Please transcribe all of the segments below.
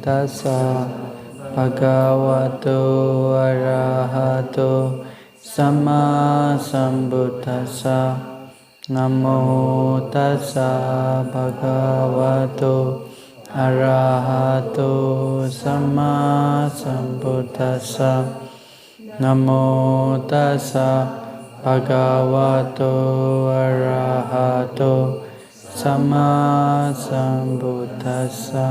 tassa bhagavato arahato samma sambuddhassa. Namo tassa bhagavato arahato samma sambuddhassa. Namo tassa bhagavato arahato samma sambuddhassa.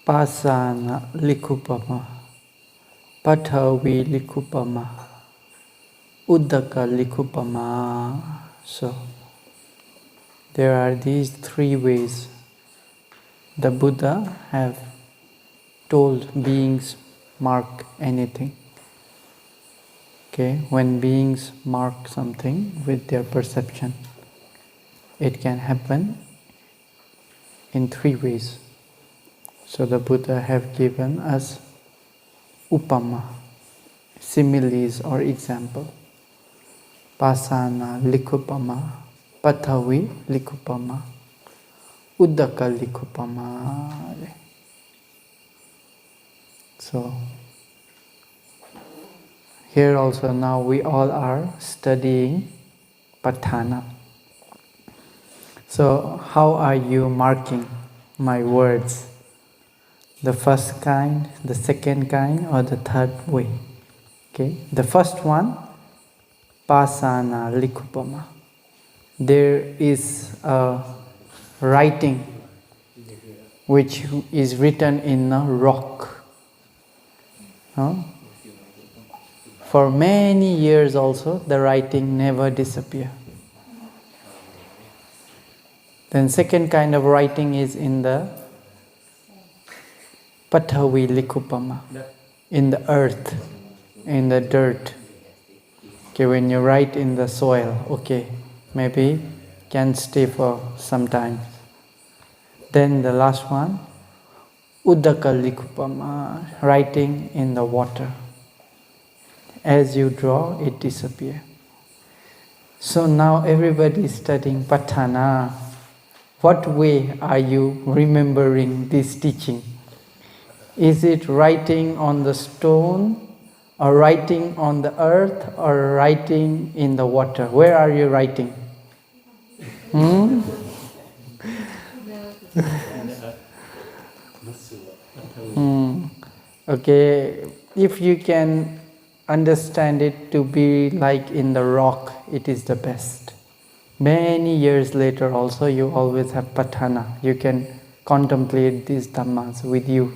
Patthana likupama, Pathavi likupama, Uddaka likupama. So, there are these three ways the Buddha have told beings mark anything. Okay, when beings mark something with their perception, it can happen in three ways. So the Buddha have given us upama, similes or example. Pasana likupama, Pathavi likupama, Uddaka likupama. So here also now we all are studying Patthana. So how are you marking my words? The first kind, the second kind, or the third way? Okay, the first one, pasana likupama. There is a writing which is written in a rock. For many years also, the writing never disappears. Then second kind of writing is in the Pathavi likupama, in the earth, in the dirt. Okay, when you write in the soil, okay, maybe can stay for some time. Then the last one, Uddaka likupama, writing in the water. As you draw, it disappears. So now everybody is studying Patthana. What way are you remembering this teaching? Is it writing on the stone, or writing on the earth, or writing in the water? Where are you writing? Okay, if you can understand it to be like in the rock, it is the best. Many years later also, you always have Patthana. You can contemplate these dhammas with you.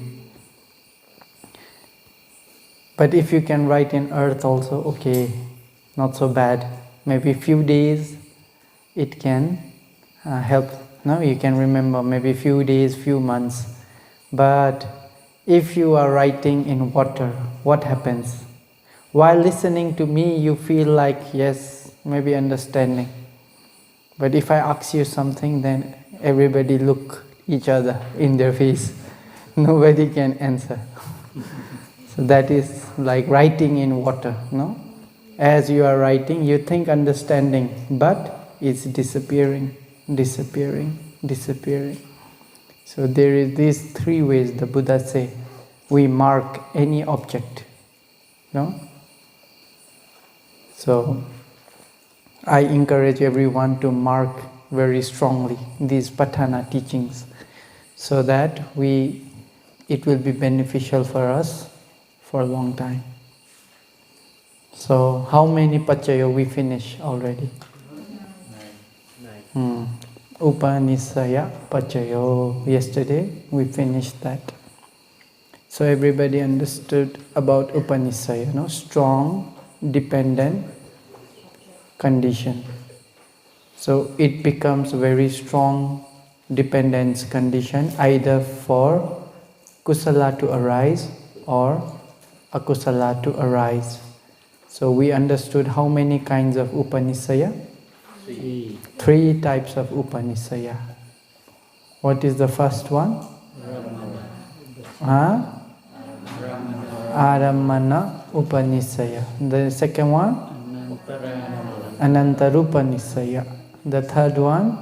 But if you can write in earth also, okay, not so bad. Maybe few days it can help. No, you can remember maybe few days, few months. But if you are writing in water, what happens? While listening to me, you feel like, yes, maybe understanding. But if I ask you something, then everybody look each other in their face. Nobody can answer. So that is like writing in water, no? As you are writing, you think understanding, but it's disappearing, disappearing, disappearing. So there is these three ways the Buddha say we mark any object, no? So I encourage everyone to mark very strongly these Patthana teachings, so that it will be beneficial for us for a long time. So how many Paccaya we finish already? 9. Upanisaya Paccaya. Yesterday we finished that. So everybody understood about Upanisaya, no? Strong, dependent condition. So it becomes very strong dependence condition either for kusala to arise or akusala to arise. So we understood how many kinds of Upanisaya? 3 types of Upanisaya. What is the first one? Aramana Upanisaya. The second one, Anantarupanisaya. The third one,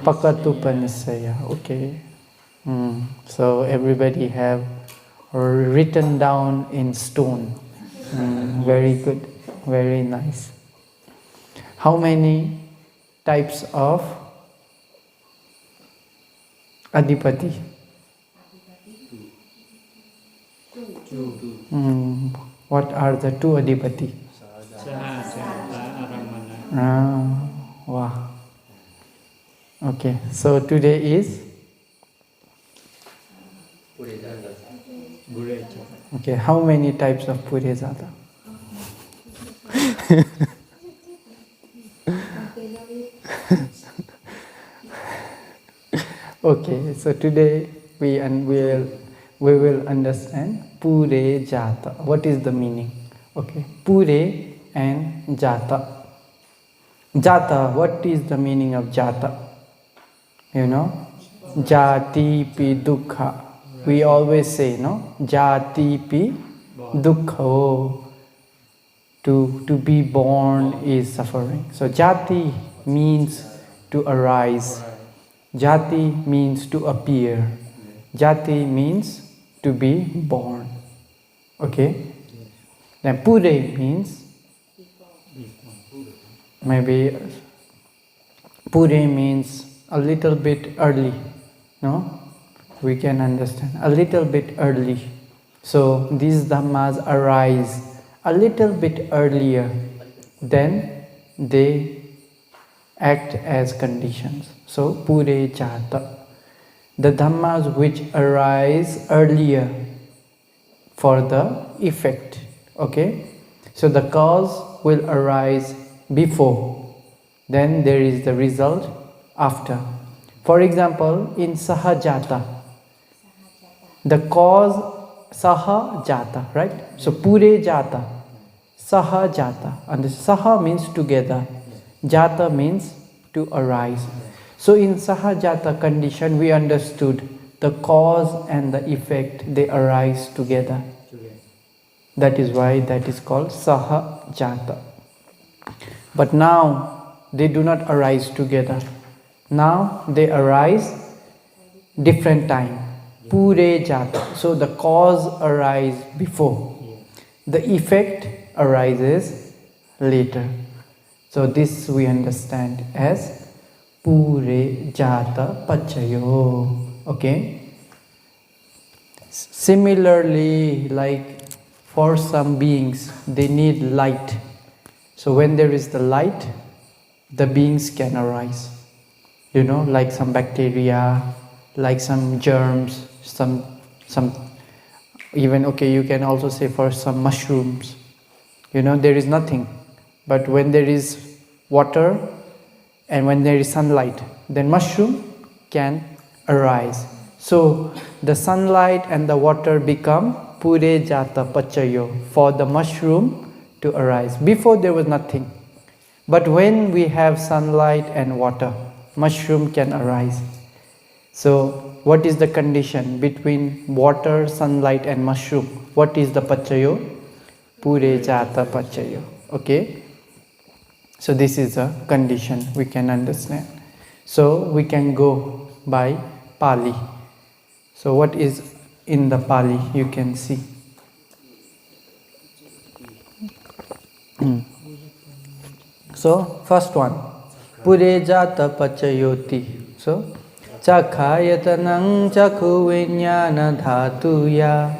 Pakatupanisaya. Okay. So everybody have written down in stone. Very good, very nice. How many types of Adipati? What are the two Adipati? Wow. Okay, so today is? Okay, how many types of Purejata? Okay, so today we will understand Pure Jata. What is the meaning? Okay, Pure and Jata. Jata, what is the meaning of Jata? You know, Jati pi dukkha. We always say, no? Jati pi dukkha. To be born is suffering. So Jati means to arise. Jati means to appear. Jati means to be born. Okay? Then Pure means, maybe Pure means a little bit early. No? We can understand. A little bit early. So these Dhammas arise a little bit earlier, then they act as conditions. So Pure Jata. The Dhammas which arise earlier for the effect. Okay? So the cause will arise before, then there is the result after. For example, in Sahajata, the cause Sahajata, right? So Pure Jata, Sahajata, and Saha means together, Jata means to arise. So in Sahajata condition we understood the cause and the effect, they arise together. That is why that is called Sahajata. But now they do not arise together. Now they arise different time. Pure Jata. So the cause arises before. The effect arises later. So this we understand as Pure Jata Pachayo. Okay. Similarly, like for some beings, they need light. So when there is the light, the beings can arise. You know, like some bacteria, like some germs, some even, okay, you can also say for some mushrooms. You know, there is nothing. But when there is water and when there is sunlight, then mushroom can arise. So the sunlight and the water become Pure Jata Pachayo for the mushroom to arise. Before there was nothing. But when we have sunlight and water, mushroom can arise. So what is the condition between water, sunlight and mushroom? What is the Pachayo? Pure Jata Pachayo. Okay? So this is a condition we can understand. So we can go by Pali. So what is in the Pali? You can see. So first one, Pure Jata Pachayoti. So Chakhayatanang Chakhu Vinyana Dhatuya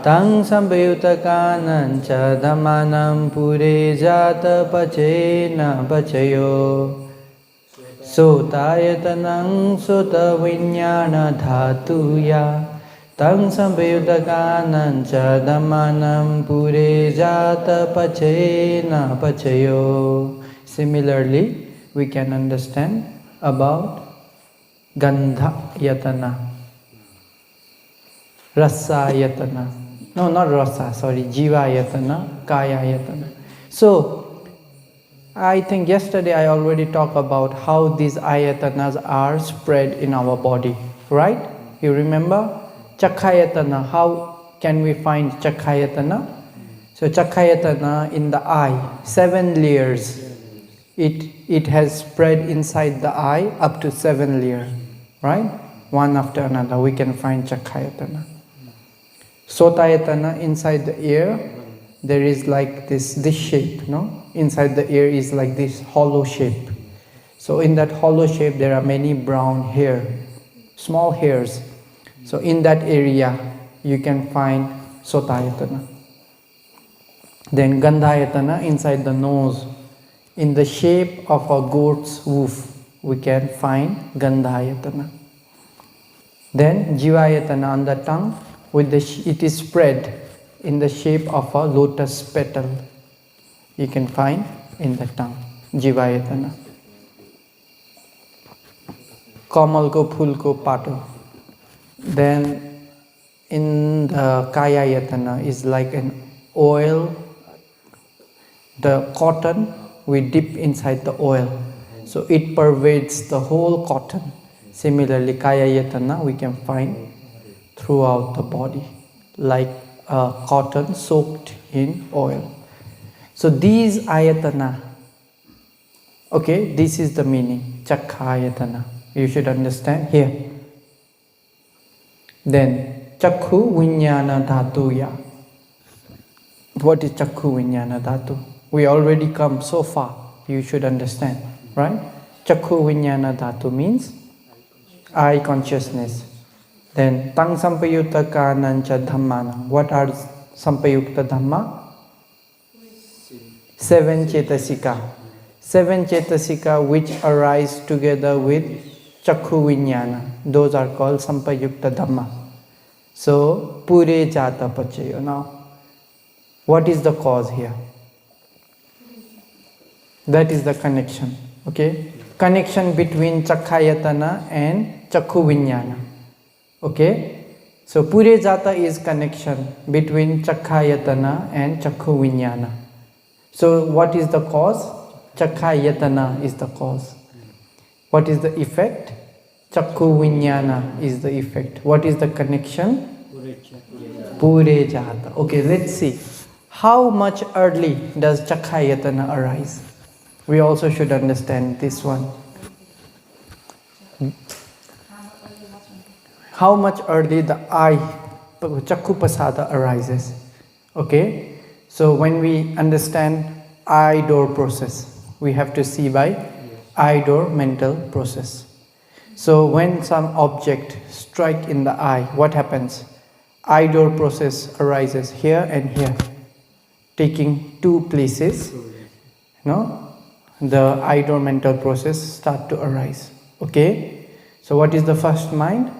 Tang Sambayutakanam Cha Dhammanam Pure Jata Pachena Pachayo Sotayatanang Sota Vinyana Dhatuya Tang Sambayutakanam Cha Dhammanam Pure Jata Pachena Pachayo. Similarly, we can understand about Gandha Yatana, Rasa Yatana. No, not Rasa, sorry, Jiva Yatana, Kaya Yatana. So, I think yesterday I already talked about how these ayatanas are spread in our body, right? You remember? Chakhayatana, how can we find Chakhayatana? So Chakhayatana in the eye, 7 layers. It has spread inside the eye up to 7 layers, right? One after another, we can find Chakhayatana. Sotayatana, inside the ear, there is like this shape, no? Inside the ear is like this hollow shape. So in that hollow shape, there are many brown hair, small hairs. So in that area, you can find Sotayatana. Then Gandhayatana, inside the nose, in the shape of a goat's hoof, we can find Gandhayatana. Then Jivayatana, on the tongue, it is spread in the shape of a lotus petal. You can find in the tongue, Jivayatana. Kamal ko phul ko pato. Then in the Kayayatana is like an oil, the cotton, we dip inside the oil. So it pervades the whole cotton. Similarly, Kayayatana we can find throughout the body, like cotton soaked in oil. So these ayatana, okay, this is the meaning, Chakhayatana. You should understand here. Then, Chakhu Vinyana Dhatuya. What is Chakhu Vinyana Dhatu? We already come so far, you should understand, right? Chakhu Vinyana Dhatu means eye consciousness. Then, Tang Sampayutta Kanancha Dhammana. What are Sampayukta Dhamma? 7 Chetasika. 7 Chetasika which arise together with Chakhu Vinyana. Those are called Sampayukta Dhamma. So, Pure Jata Pachayo. Now, what is the cause here? That is the connection. Okay? Connection between Chakhayatana and Chakhu Vinyana. Okay? So, Pure Jata is connection between Chakhayatana and Chakhu Vinyana. So, what is the cause? Chakhayatana is the cause. What is the effect? Chakhu Vinyana is the effect. What is the connection? Pure Jata. Okay, let's see. How much early does Chakhayatana arise? We also should understand this one. How much early the eye, Chakhu Pasada arises. Okay? So when we understand eye door process, we have to see by eye door mental process. So when some object strike in the eye, what happens? Eye door process arises here and here, taking 2 places. No? The eye door mental process start to arise. Okay? So what is the first mind?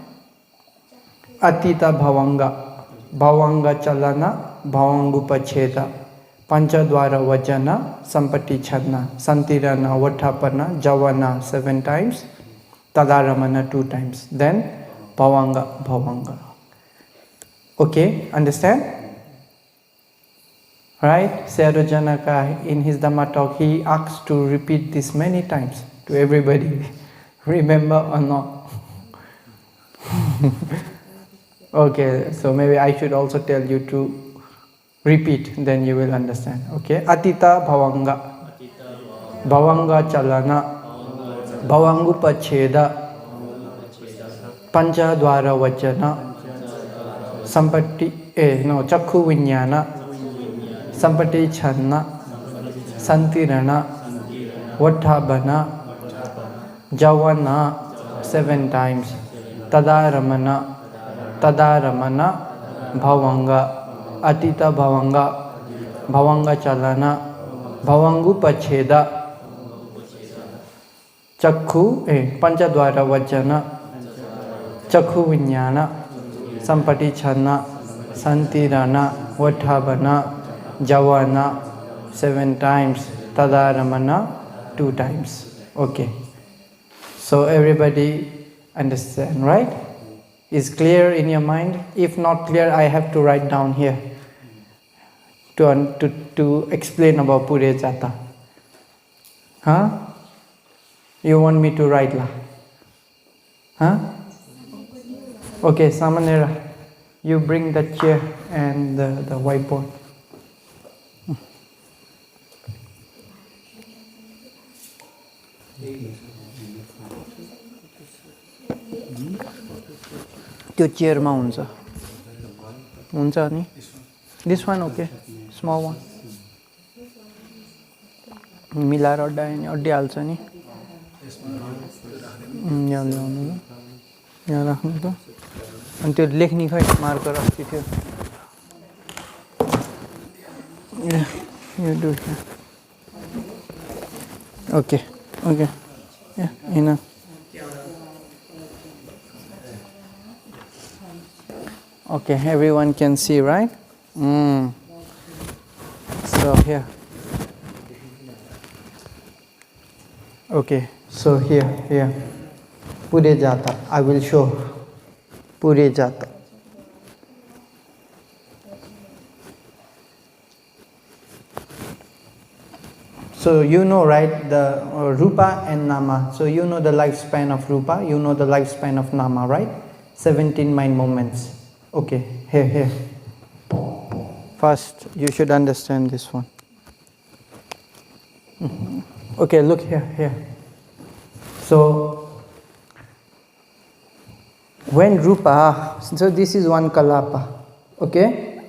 Atita Bhavanga. Bhavanga Chalana, Bhavangupacheda. Panchadwara Vajana, Sampati Chadna, Santirana, Vathapana, Javana 7 times, Tadaramana 2 times. Then Bhavanga, Bhavanga. Okay, understand? Right? Sayadaw Janaka in his Dhamma talk, he asks to repeat this many times to everybody. Remember or not? Okay, so maybe I should also tell you to repeat, then you will understand. Okay? Atita Bhavanga. Bhavanga Chalana. Bhavangupacheda. Panchadwara Vajana. Sampati, Chakhu Vinyana. Sampati Channa. Santirana. Vathapana. Javana 7 times. Tadaramana. Tadaramana. Bhavanga. Atita Bhavanga. Bhavanga Chalana. Bhavangupacheda. Chakhu, Panchadwara Vajana. Chakhu Vinyana. Sampati Channa. Santirana. Vathapana. Javana 7 times. Tadaramana 2 times. Okay. So everybody understand, right? Is clear in your mind? If not clear, I have to write down here to explain about Pure Jata. Huh? You want me to write lah? Huh? Okay, Samanera. You bring the chair and the whiteboard. त्यो चेयरमा हुन्छ हुन्छ नि this one okay small वान मिलाएर अड्डायो नि अड्डिहाल्छ नि यहाँ ल्याउनु यहाँ राख्नु त अनि त्यो लेख्ने खै मार्कर अस्ति थियो यो डु okay okay enough. Okay, everyone can see, right? So here. Okay, so here. Pure jata. I will show. Pure jata. So you know, right, the Rupa and Nama. So you know the lifespan of Rupa, you know the lifespan of Nama, right? 17 mind moments. Okay, here. First, you should understand this one. Okay, look here. So, when Rupa, so this is one Kalapa, okay?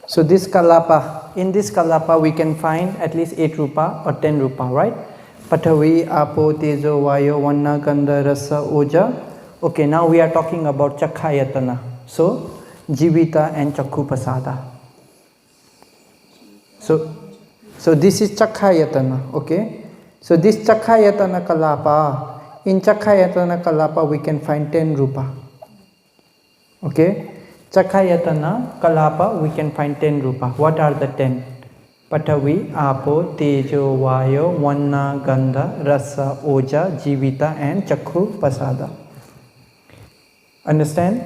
So this Kalapa, in this Kalapa we can find at least 8 Rupa or 10 Rupa, right? Pathavi, Apo, Tejo, Vayo, Vanna, Gandha, Rasa, Oja. Okay, now we are talking about Chakhayatana. So, Jivita and Chakku Pasada. So this is Chakhayatana, okay? So this Chakhayatana Kalapa, in Chakhayatana Kalapa we can find 10 Rupa. Okay? Chakhayatana Kalapa we can find 10 Rupa. What are the 10? Pathavi, Apo, Tejo, Vayo, Vanna, Gandha, Rasa, Oja, Jivita and Chakku Pasada. Understand?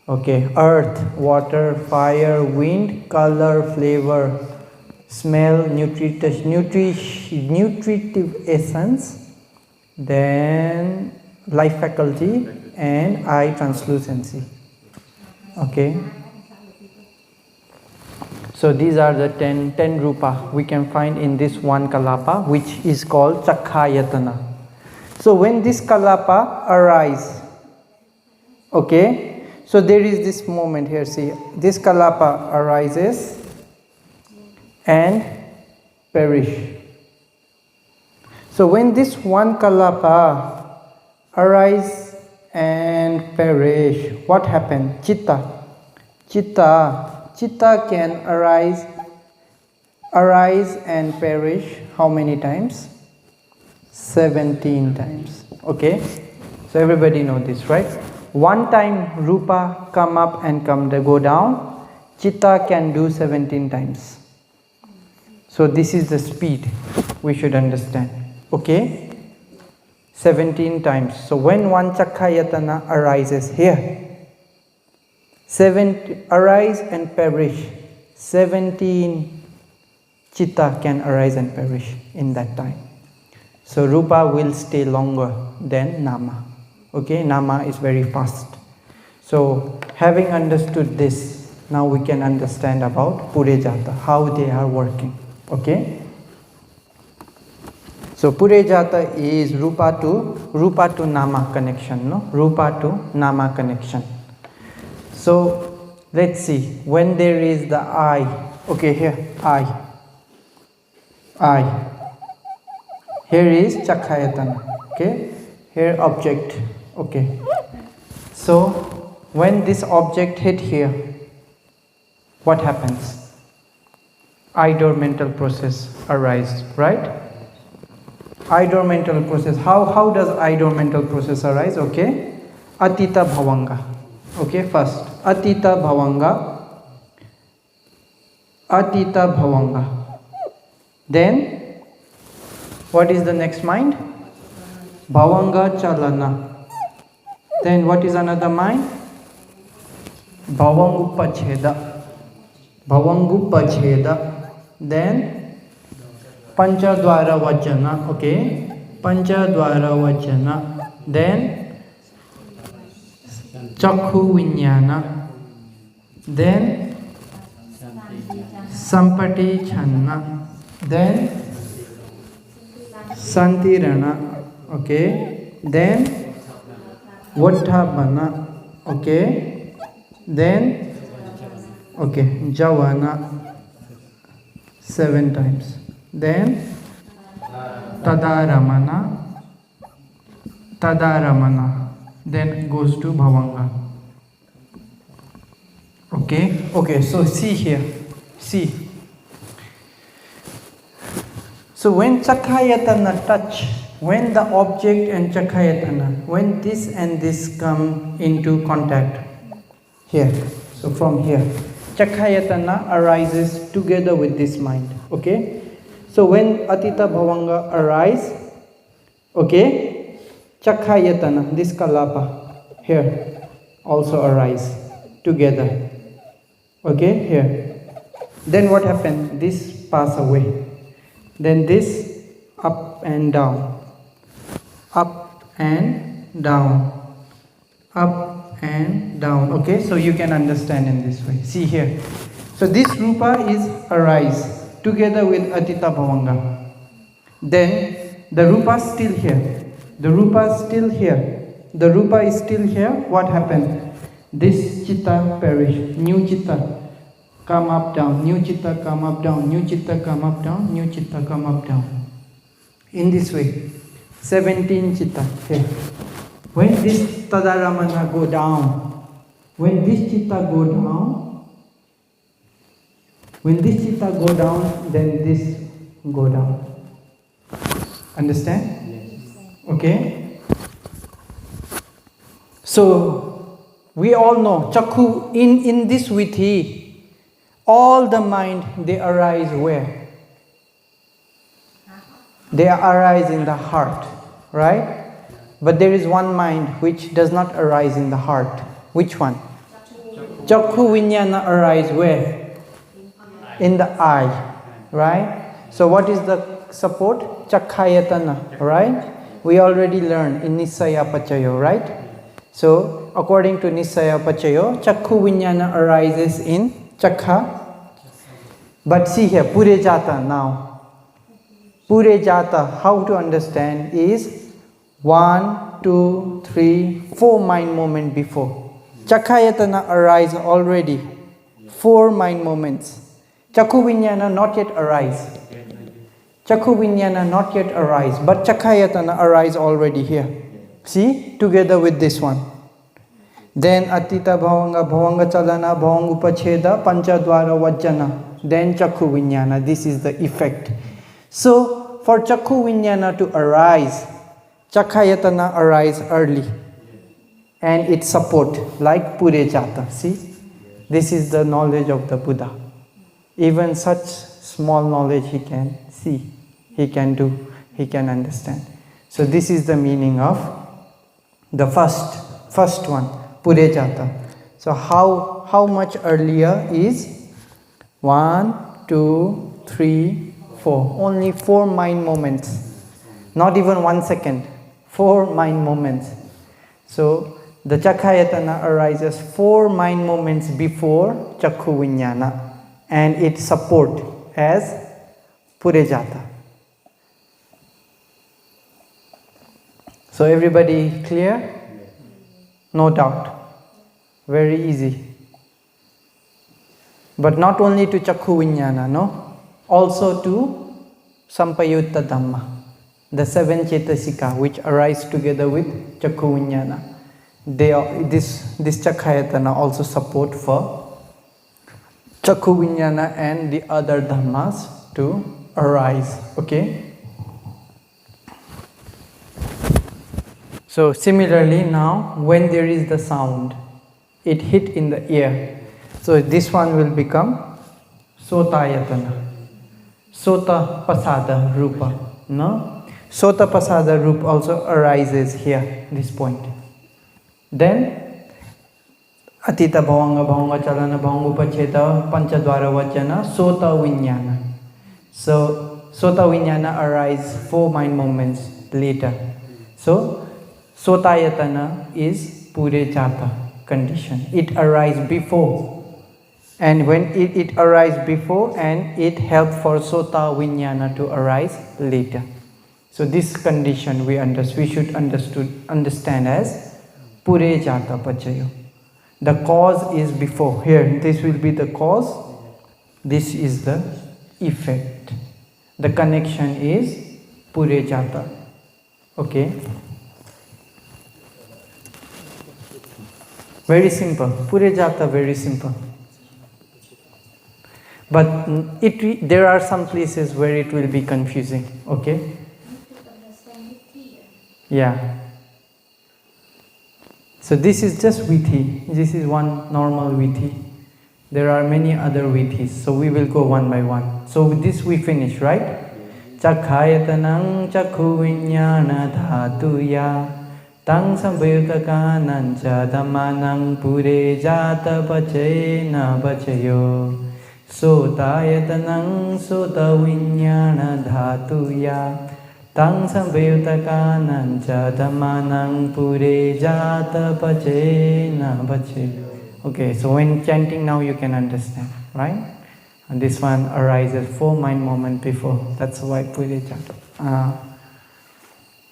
Okay, earth, water, fire, wind, color, flavor, smell, nutritive essence, then life faculty and eye translucency. Okay. So these are the 10 Rupa we can find in this one Kalapa, which is called Chakhayatana. So when this Kalapa arises, okay, so there is this moment here, see, this Kalapa arises and perish. So when this one Kalapa arises and perish, what happened? Chitta can arise and perish how many times? 17 times. Okay, so everybody know this, right? One time Rupa come up and go down, Chitta can do 17 times. So this is the speed we should understand. Okay, 17 times. So when one Chakhayatana arises here, arise and perish, 17 Chitta can arise and perish in that time. So Rupa will stay longer than Nama. Okay, Nama is very fast. So having understood this, now we can understand about Purejata, how they are working. Okay. So Purejata is Rupa to Nama connection, no? Rupa to Nama connection. So let's see, when there is the I, okay, here, I. Here is Chakhayatana, okay? Here object, okay. So when this object hit here, what happens? Idor mental process arises, right? Idor mental process. How does idor mental process arise? Okay, Atita Bhavanga. Okay, first Atita Bhavanga. Then what is the next mind? Bhavanga Chalana. Then what is another mind? Bhavangupacheda. Then Panchadwara Vajana. Okay, Panchadwara Vajana. Then Chakhu Vinyana. Then Sampati Channa. Then Santirana. Okay. Then Vattabhana. Okay. Then Javana. 7 times. Then Tadaramana. Then goes to Bhavanga. Okay, so see here. See. So when Chakhayatana touch, when the object and Chakhayatana, when this and this come into contact, here, so from here, Chakhayatana arises together with this mind. Okay? So when Atita Bhavanga arise, okay, Chakhayatana, this Kalapa, here, also arise together. Okay, here. Then what happened? This pass away. Then this up and down. Up and down. Up and down. Okay, so you can understand in this way. See here. So this Rupa is arise together with Atita Bhavanga. Then the Rupa is still here. The Rupa is still here. The Rupa is still here. What happened? This Chitta perish. New Chitta come up down. New Chitta come up down. New Chitta come up down. New Chitta come up down. In this way. 17 Chitta here. When this Tadaramana go down, when this Chitta go down, then this go down. Understand? Okay? So, we all know, Chakhu, in this Vithi, all the mind, they arise where? They arise in the heart, right? But there is one mind which does not arise in the heart. Which one? Chakhu Vinyana arise where? In the eye, right? So what is the support? Chakhayatana, right? We already learned in Nisaya Pachayo, right? So according to Nisaya Pachayo, Chakhu Vinyana arises in Chakha. But see here, Purejata now. Purejata, how to understand is 1, 2, 3, 4 mind moment before. Chakhayatana arise already. 4 mind moments. Chakhu Vinyana not yet arise. Chakhu Vinyana not yet arise, but Chakhayatana arise already here. See, together with this one. Then Atita Bhavanga, Bhavanga Chalana, Bhavanga Upacheda, Panchadwara Vajjana. Then Chakhu Vinyana. This is the effect. So, for Chakhu Vinyana to arise, Chakhayatana arise early. And it support, like Purejata. See, this is the knowledge of the Buddha. Even such small knowledge he can see, he can do, he can understand. So this is the meaning of the first one, Purejata. So how much earlier is 1, 2, 3, 4. Only 4 mind moments. Not even 1 second. 4 mind moments. So the Chakhayatana arises 4 mind moments before Chakhu Vinyana. And it support as Purejata. So everybody clear? No doubt. Very easy. But not only to Chakhu Vinyana, no? Also to Sampayutta Dhamma. The 7 Chetasika which arise together with Chakhu Vinyana. This Chakhayatana also support for Chakhu Vinyana and the other Dhammas to arise. Okay? So similarly now, when there is the sound, it hit in the ear. So this one will become Sotayatana. Sota Pasada Rupa. No? Sota Pasada Rupa also arises here, this point. Then Atita Bhavanga, Bhavanga Chalana, Bhavanga Upacheta, Panchadwara Vajjana, Sota Vinyana. So Sota Vinyana arise 4 mind moments later. So Sotayatana is Purejata. condition. It arises before. And when it arises before, and it helps for Sota Vinyana to arise later. So this condition we should understand as Pure Jata Pachayo. The cause is before. Here, this will be the cause. This is the effect. The connection is Pure Jata. Okay. Very simple. Pure Jata, very simple. But there are some places where it will be confusing. Okay. Yeah. So this is just Vithi. This is one normal Vithi. There are many other Vithis. So we will go one by one. So with this we finish, right? Chakhayatanang chakhu vinyana dhatuya tang sambayutakanancha dhammanang pure jata pachena pachayo sotayatanang sota vinyana dhatuya tang sambayutakanancha dhammanang pure jata pachena pachayo. Okay, so when chanting now you can understand, right? And this one arises 4 mind moments before. That's why Pure Jata.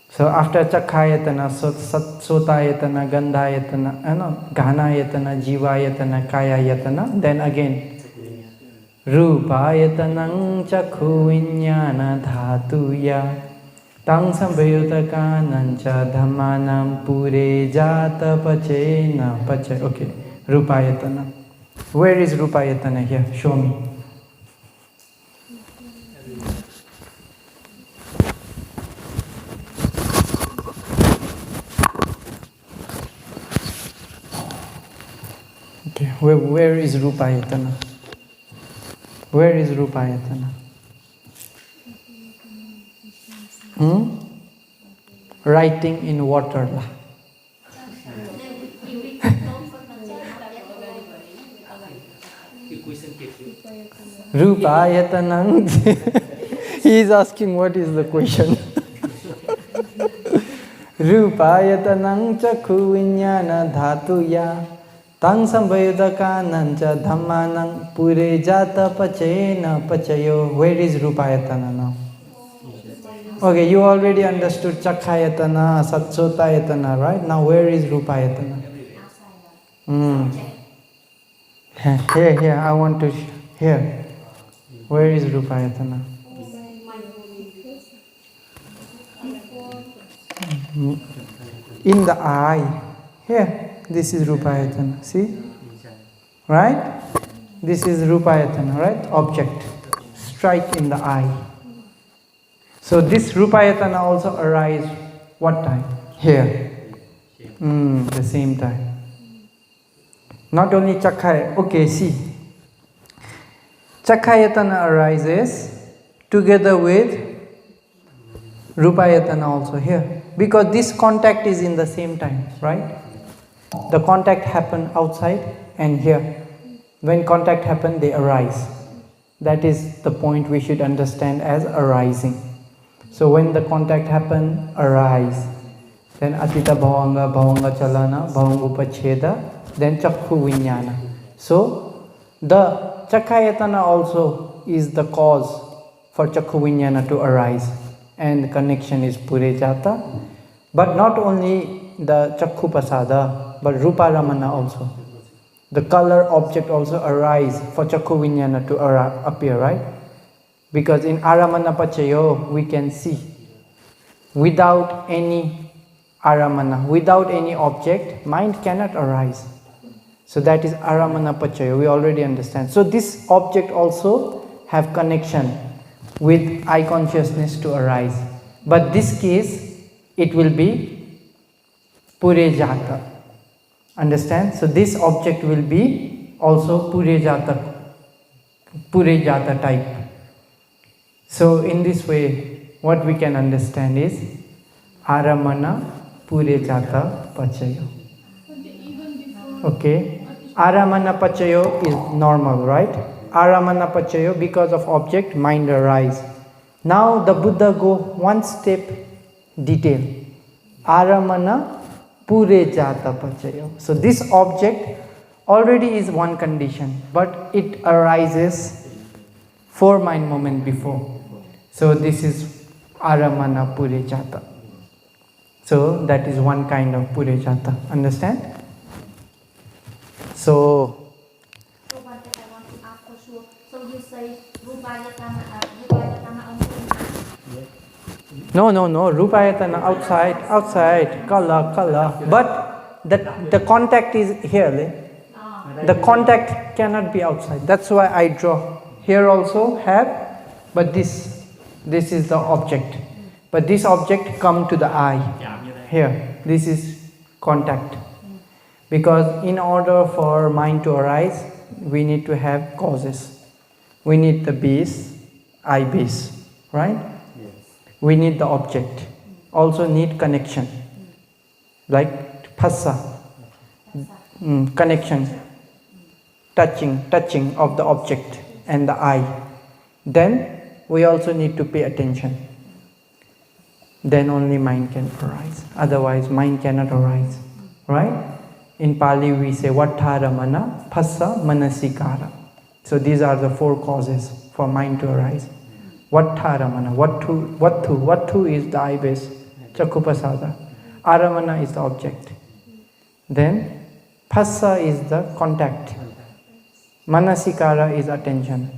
So after Chakhayatana, Sotayatana, Gandhayatana, Ghanayatana, Jivayatana, Kayayatana, then again Rupayatanang Chakhu Vinyana Dhatuya Tang Sambayutakanancha Dhammanam Pure Jata Pachena Pacha. Okay, Rupayatana. Where is Rupayatana here? Show me. Okay, where is Rupayatana? Where is Rupayatana? Writing in water. Rupayatanang. He is asking what is the question. Rupayatanang chakhu vinyana dhatuya tang sambayudakanancha dhammanang pure jata pachena pachayo. Where is Rupayatana now? Okay, you already understood Chakhayatana, Satsotayatana, right? Now where is Rupayatana? Here, I want to hear. Where is Rupayatana? In the eye. Here, this is Rupayatana. See? Right? This is Rupayatana, right? Object. Strike in the eye. So this Rupayatana also arises what time? Here. The same time. Not only Chakhaya. Okay, see. Chakhayatana arises together with Rupayatana also here. Because this contact is in the same time, right? The contact happen outside and here. When contact happen, they arise. That is the point we should understand as arising. So when the contact happen, arise. Then Atita Bhavanga, Bhavanga Chalana, Bhavanga Upacheda, then Chakhu Vinyana. So the Chakhayatana also is the cause for Chakhu Vinyana to arise. And the connection is Pure Jata. But not only the Chakhu Pasada, but Rupa Ramana also. The color object also arise for Chakhu Vinyana to appear, right? Because in Aramana Pachayo, we can see without any Aramana, without any object, mind cannot arise. So that is Aramana Pachayo, we already understand. So this object also have connection with eye consciousness to arise. But this case, it will be Pure Jata. Understand? So this object will be also Pure Jata type. So in this way, what we can understand is Aramana Pure Jata Pachayo. Okay. Aramana Pachayo is normal, right? Aramana Pachayo, because of object, mind arise. Now the Buddha go one step detail. Aramana pure jata pachaya. So this object already is one condition, but it arises 4 mind moment before. So this is aramana pure jata. So that is one kind of pure jata. Understand? So one thing I want to ask for sure. So you say Rupayatana only? no, Rupayatana outside, color. But the contact is here. The contact cannot be outside. That's why I draw. Here also have, but this is the object. But this object come to the eye. Here, this is contact. Because in order for mind to arise, we need to have causes. We need the base, eye base, right? Yes. We need the object. Also need connection. Like phassa, connection, touching of the object and the eye. Then we also need to pay attention. Then only mind can arise. Otherwise mind cannot arise, right? In Pali we say Vattharamana, Phassa, Manasikara. So these are the 4 causes for mind to arise. Vattharamana, Vattu is the eye base, Chakupasada. Aramana is the object. Then Phassa is the contact. Manasikara is attention.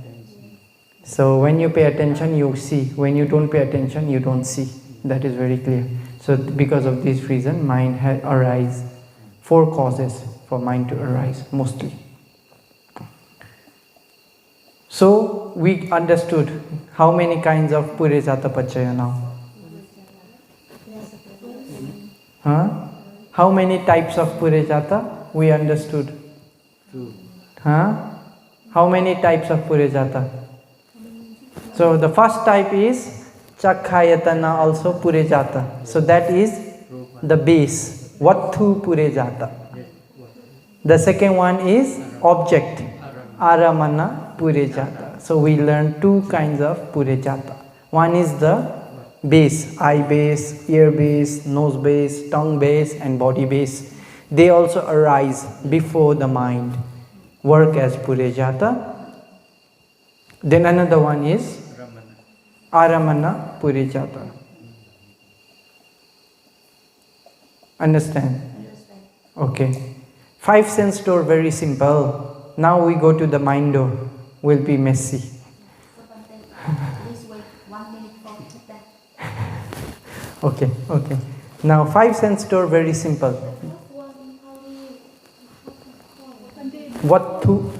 So when you pay attention, you see. When you don't pay attention, you don't see. That is very clear. So because of this reason, mind arises. 4 causes for mind to arise, mostly. So we understood how many kinds of Purejata Pachaya now? How many types of Purejata? We understood. 2. How many types of Purejata? So the first type is Chakhayatana, also Purejata. So that is the base. Vattu Purejata. The second one is object, Aramana Purejata. So we learn 2 kinds of Purejata. One is the base, eye base, ear base, nose base, tongue base and body base. They also arise before the mind, work as Purejata. Then another one is Aramana Purejata. Understand? Okay. 5 sense door, very simple. Now we go to the mind door. Will be messy. Please wait 1 minute for that. Okay. Now 5 sense door, very simple. Vattu.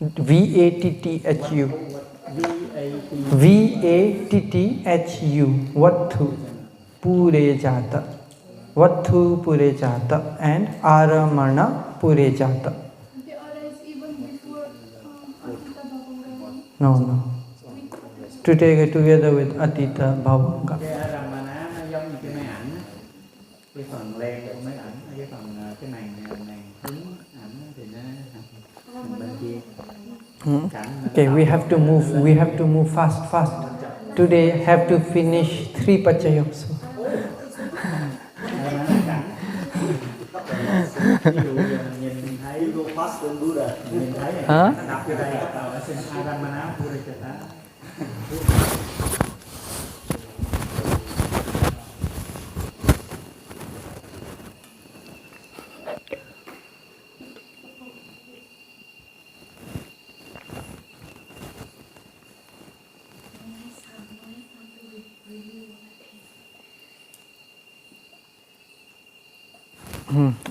V-A-T-T-H-U. V-A-T-T-H-U. Vattu Purejata. Vattu Purejata and Aramana Purejata. They arise even before Atita Bhavanga? No. Together with Atita Bhavanga. Cái Aramana nó giống như cái máy ảnh á. Cái phần len của máy ảnh, cái phần cái màn hứng ảnh thì nó bên kia. Okay, we have to move fast. Today have to finish 3 pachayas. Ví dụ nhìn thấy nhìn thấy nó đọc vô đây là xin Aramana Purejata.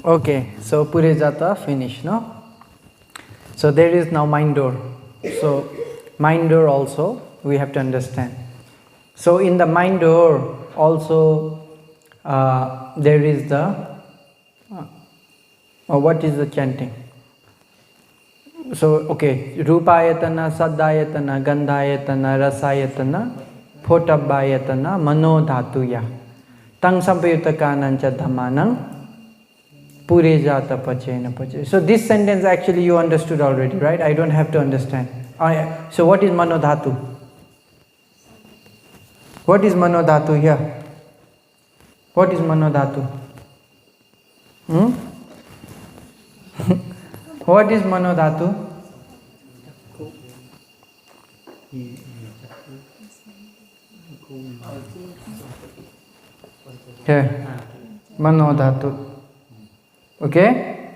Okay, so Purejata finished, no? So there is now mind door. So mind door also we have to understand. So in the mind door also there is the what is the chanting? So okay, Rupayatana, Saddayatana, Gandhayatana, Rasayatana, Photabbayatana, Manodhatuya, Tang Sampayutakanancha Dhammanang Purejata Pachena Pachena. So this sentence actually you understood already, right? I don't have to understand. So what is Manodhatu? What is Manodhatu here? What is Manodhatu? What is Manodhatu? Here, Manodhatu. Okay?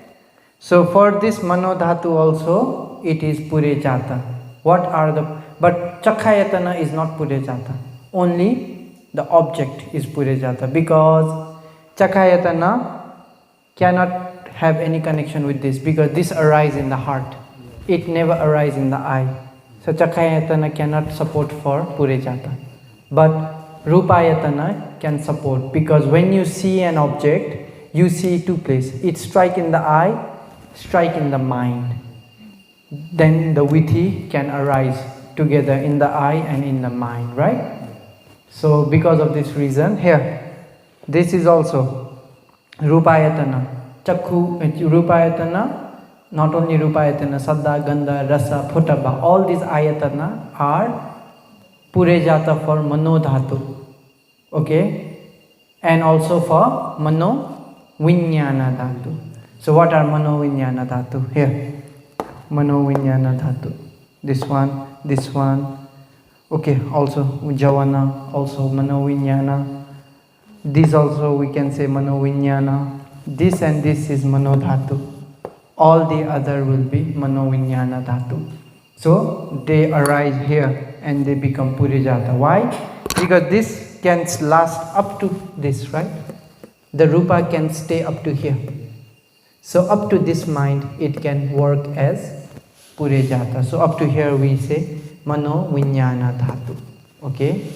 So for this Manodhatu also, it is Purejata. What are the... But Chakhayatana is not Purejata. Only the object is Purejata, because Chakhayatana cannot have any connection with this, because this arises in the heart. It never arises in the eye. So Chakhayatana cannot support for Purejata. But Rupayatana can support, because when you see an object, you see two places. It strike in the eye, strike in the mind. Then the Vithi can arise together in the eye and in the mind, right? So because of this reason, here, this is also Rupayatana. Chakhu, Rupayatana, not only Rupayatana, Saddha, Gandha, Rasa, Phutaba, all these ayatana are Purejata for Manodhatu. Okay? And also for Mano Vinyana Dhatu. So what are Mano Vinyana Dhatu? Here. Mano Vinyana Dhatu. This one. Okay, also Javana, also Mano Vinyana. This also we can say Mano Vinyana. This and this is Mano Dhatu. All the other will be Mano Vinyana Dhatu. So they arise here and they become Purejata. Why? Because this can last up to this, right? The Rupa can stay up to here. So up to this mind, it can work as Purejata. So up to here we say Mano Vinyana Dhatu. Okay?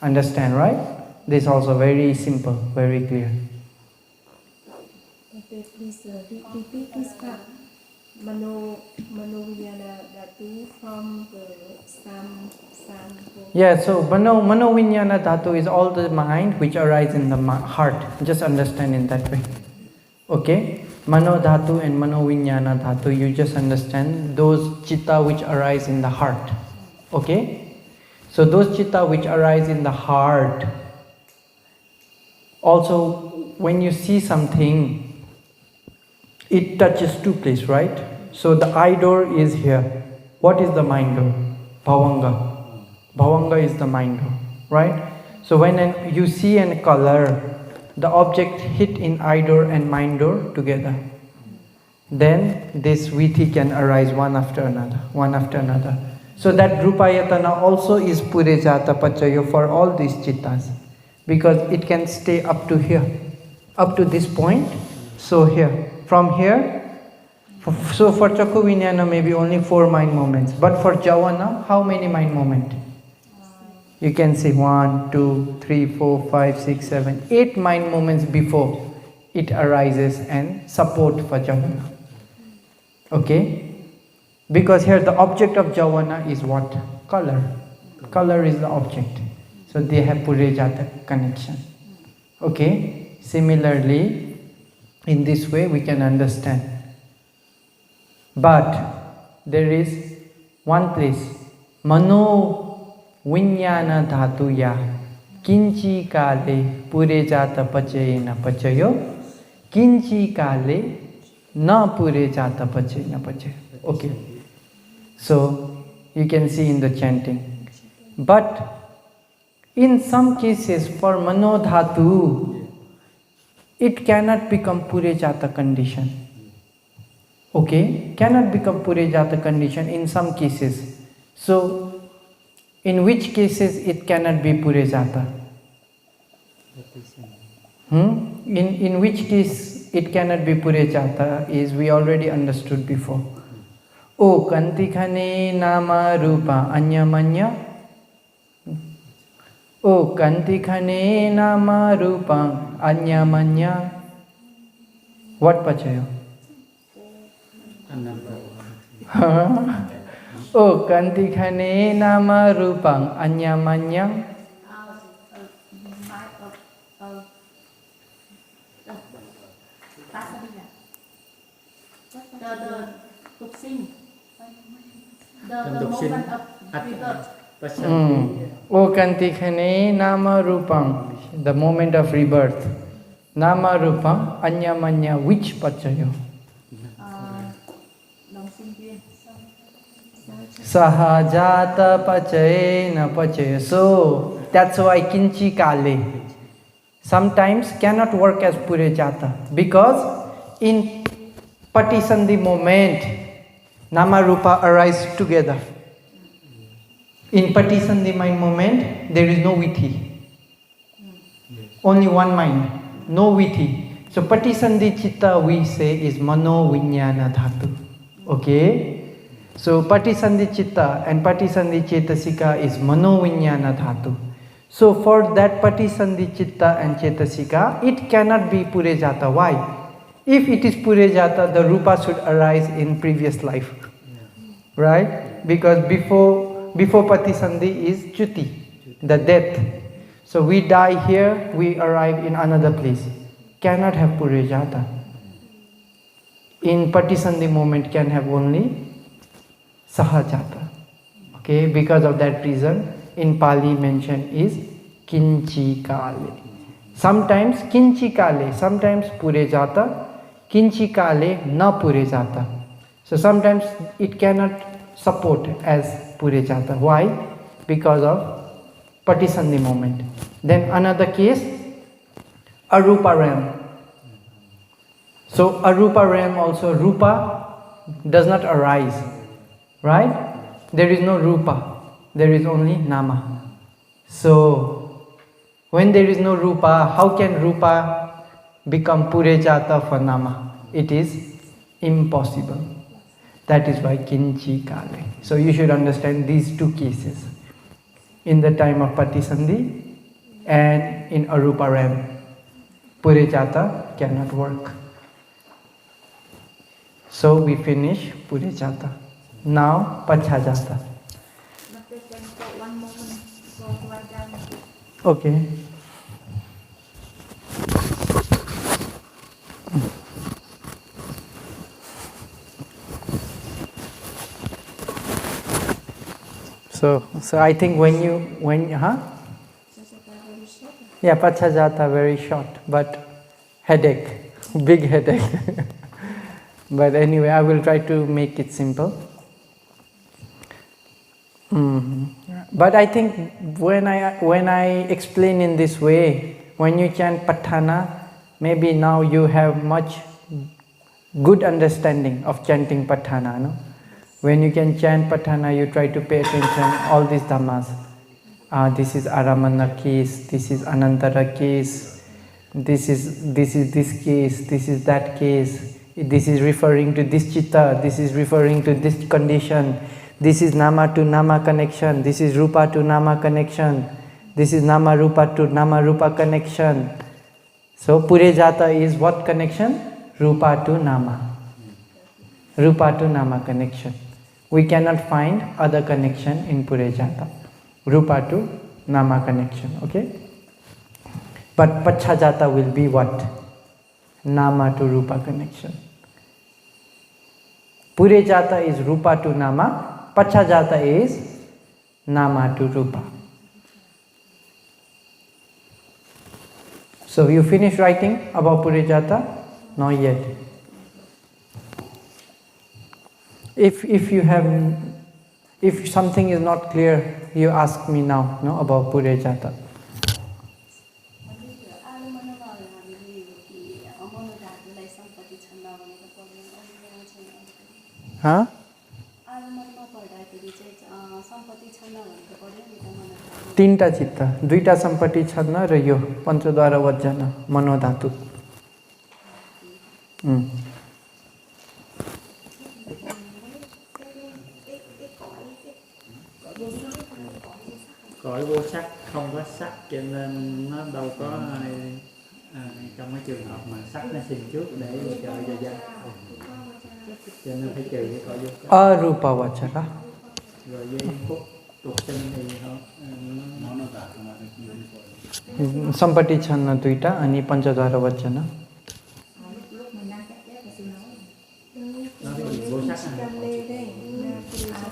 Understand, right? This is also very simple, very clear. Okay, please repeat this part. Mano Vinyana Dhatu from the Sam. Yeah, so Mano Vinyana Dhatu is all the mind which arise in the heart. Just understand in that way. Okay? Mano Dhatu and Mano Vinyana Dhatu, you just understand those chitta which arise in the heart. Okay? So those chitta which arise in the heart, also when you see something, it touches two places, right? So the eye door is here. What is the mind door? Bhavanga. Bhavanga is the mind door, right? So when you see a color, the object hit in eye door and mind door together. Then this Vithi can arise one after another. So that Rupayatana also is Purejata Pachayo for all these chittas. Because it can stay up to here, up to this point. So here, from here, so for Chakku Vinyana maybe only 4 mind moments. But for Javana, how many mind moments? You can see 1, 2, 3, 4, 5, 6, 7, 8 mind moments before it arises and support for Javana. Okay? Because here the object of Javana is what? Color. Color is the object. So they have Purejata connection. Okay? Similarly, in this way we can understand. But there is one place, Mano Vinyana Dhatuya Kinchi Kale Purejata Pachayena Pachayo Kinchi Kale Na Purejata Pachayena Pachayo. Okay. So you can see in the chanting. But in some cases for Mano Dhatu, it cannot become Purejata condition. Okay? Cannot become Purejata condition in some cases. So in which cases it cannot be Purejata? In which case it cannot be Purejata is we already understood before. O Kantikhane Nama Rupa Anyamanya. O Kantikhane Nama Rupa Anyamanya. What Pachayo? O Kantikhane Nama Rupang Anyamanyam. The moment of rebirth. O Kantikhane Nama Rupang, the moment of rebirth. Nama Rupa Anyamanya, which Pachayo? Đồng sinh viên. Sahajata Pachayena Pachaya. So that's why Kinchi Kale sometimes cannot work as Purejata, because in Patisandhi moment Nama Rupa arise together. In Patisandhi mind moment there is no Vithi, only one mind, no Vithi. So Patisandhi Chitta we say is Mano Vinyana Dhatu. Okay? So Patisandhi Chitta and Patisandhi Chetasika is Mano Vinyana Dhatu. So for that Patisandhi Chitta and Chetasika, it cannot be Purejata. Why? If it is Purejata, the Rupa should arise in previous life. Right? Because before Patisandhi is Chuti, the death. So we die here, we arrive in another place. Cannot have Purejata. In Patisandhi moment can have only Sahajata. Okay, because of that reason, in Pali mention is Kinchi Kale. Sometimes Kinchi Kale, sometimes Purejata, Kinchi Kale na Purejata. So sometimes it cannot support as Purejata. Why? Because of Patisandhi moment. Then another case, Arupa Ram. So Arupa Ram also, Rupa does not arise. Right? There is no Rupa, there is only Nama. So, when there is no Rupa, how can Rupa become Purejata for Nama? It is impossible. That is why Kinchi Kale. So you should understand these two cases. In the time of Patisandhi and in Arupa Ram, Purejata cannot work. So we finish Purejata. Now Pachajata. One moment, go right down. Okay. So I think yeah, Pachajata very short, but headache, big headache. But anyway, I will try to make it simple. But I think when I explain in this way, when you chant Patthana, maybe now you have much good understanding of chanting Patthana. No? When you can chant Patthana, you try to pay attention all these dhammas. This is Aramana case, this is Anantara case, this is this case, this is that case, this is referring to this chitta, this is referring to this condition. This is Nama to Nama connection. This is Rupa to Nama connection. This is Nama Rupa to Nama Rupa connection. So Purejata is what connection? Rupa to Nama. Rupa to Nama connection. We cannot find other connection in Purejata. Rupa to Nama connection. Okay? But Pachajata will be what? Nama to Rupa connection. Purejata is Rupa to Nama. Pachajata is Nama to Rupa. So you finish writing about Purejata? Not yet. If something is not clear, you ask me now, no, about Purejata. Huh? तीनटा चित्त, दुईटा सम्पत्ति छन्न र यो पञ्चद्वार वज्जन मनोधातु. Cõi vô sắc, không có sắc cho nên nó đâu có trong cái trường hợp mà sắc nó sinh trước để chờ cho dân, cho nên phải trừ cái cõi vô sắc. Arupa vachara. Rồi giây phút tục sinh thì सम्पत्ति छन्न दुईटा अनि पञ्चद्वार वचन.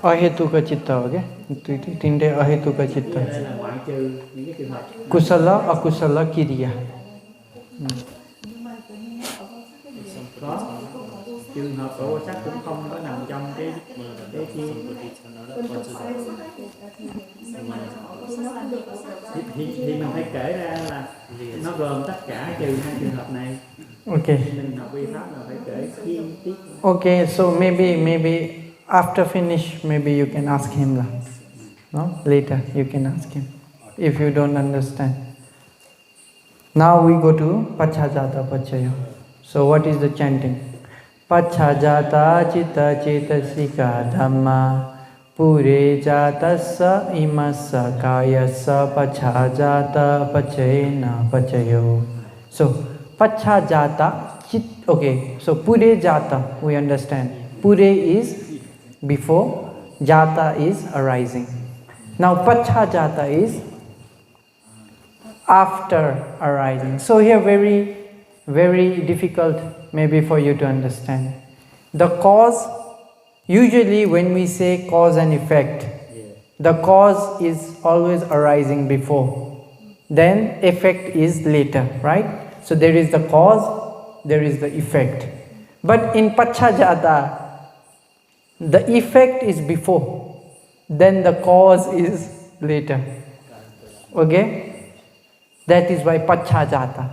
अहेतुक चित्त हो क्या? तीनटे अहेतुक चित्त. कुशल अकुशल क्रिया. trường hợp của vô sắc cũng không có nằm trong cái kia. Thì mình phải kể ra là nó gồm tất cả trừ hai trường hợp này. Okay. Mình học vi pháp là phải kể chi tiết. Okay, so maybe after finish, maybe you can ask him lah. No, later you can ask him if you don't understand. Now we go to Pachajata Pachaya. So what is the chanting? Pachajata Chitta Chetasika Dhamma Pure Jatassa Imassa Kayassa Pachajata Pachayena Pachayo. So Pachajata Chit. Okay, so Pure Jata we understand. Pure is before, Jata is arising. Now Pachajata is after arising. So here very difficult maybe for you to understand. The cause, usually when we say cause and effect, the cause is always arising before, then effect is later, right? So there is the cause, there is the effect. But in Pachajata, the effect is before, then the cause is later. Okay? That is why Pachajata.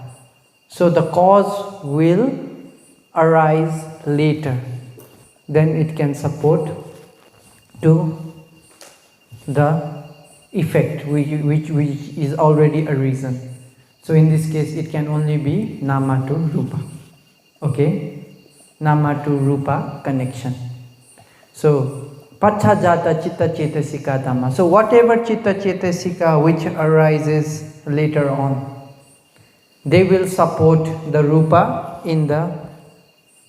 So the cause will arise later. Then it can support to the effect which is already arisen. So in this case it can only be Nama to Rupa. Okay? Nama to Rupa connection. So Pachajata Chitta Chetasika Dhamma. So whatever Chitta Chetasika which arises later on, they will support the Rupa in the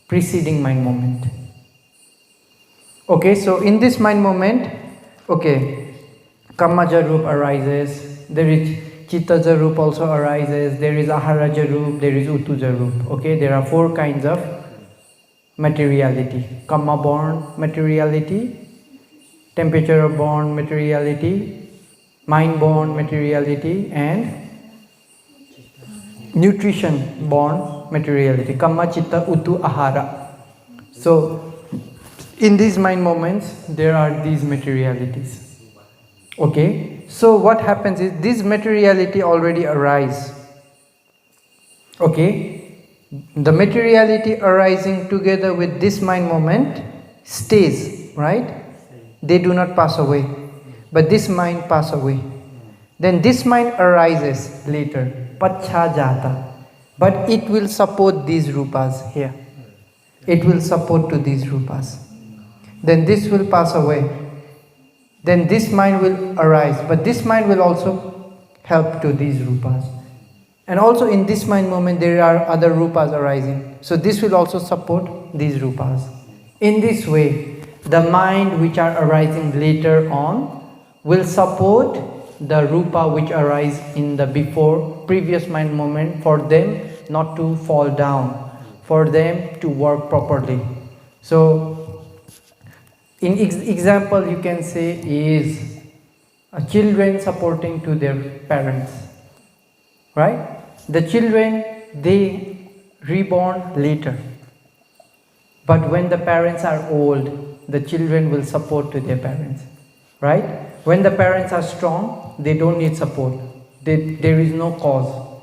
preceding mind moment. Okay, so in this mind moment, okay, Kammaja Rup arises, there is Chittaja Rup also arises, there is Aharaja Rup, there is Utuja Rup. Okay, there are 4 kinds of materiality. Kamma born materiality, temperature born materiality, mind born materiality, and nutrition born materiality. Kamma, Chitta, Utu, Ahara. So in these mind moments there are these materialities. Okay, so what happens is this materiality already arise. Okay, the materiality arising together with this mind moment stays, right? They do not pass away, but this mind pass away. Then this mind arises later, Pachajata, but it will support these rupas here. It will support to these rupas. Then this will pass away. Then this mind will arise, but this mind will also help to these rupas. And also in this mind moment there are other rupas arising. So this will also support these rupas. In this way, the mind which are arising later on will support the rupa which arise in the previous mind moment, for them not to fall down, for them to work properly. So in example you can say is children supporting to their parents, right? The children, they reborn later, but when the parents are old, the children will support to their parents, right? When the parents are strong, they don't need support. There is no cause.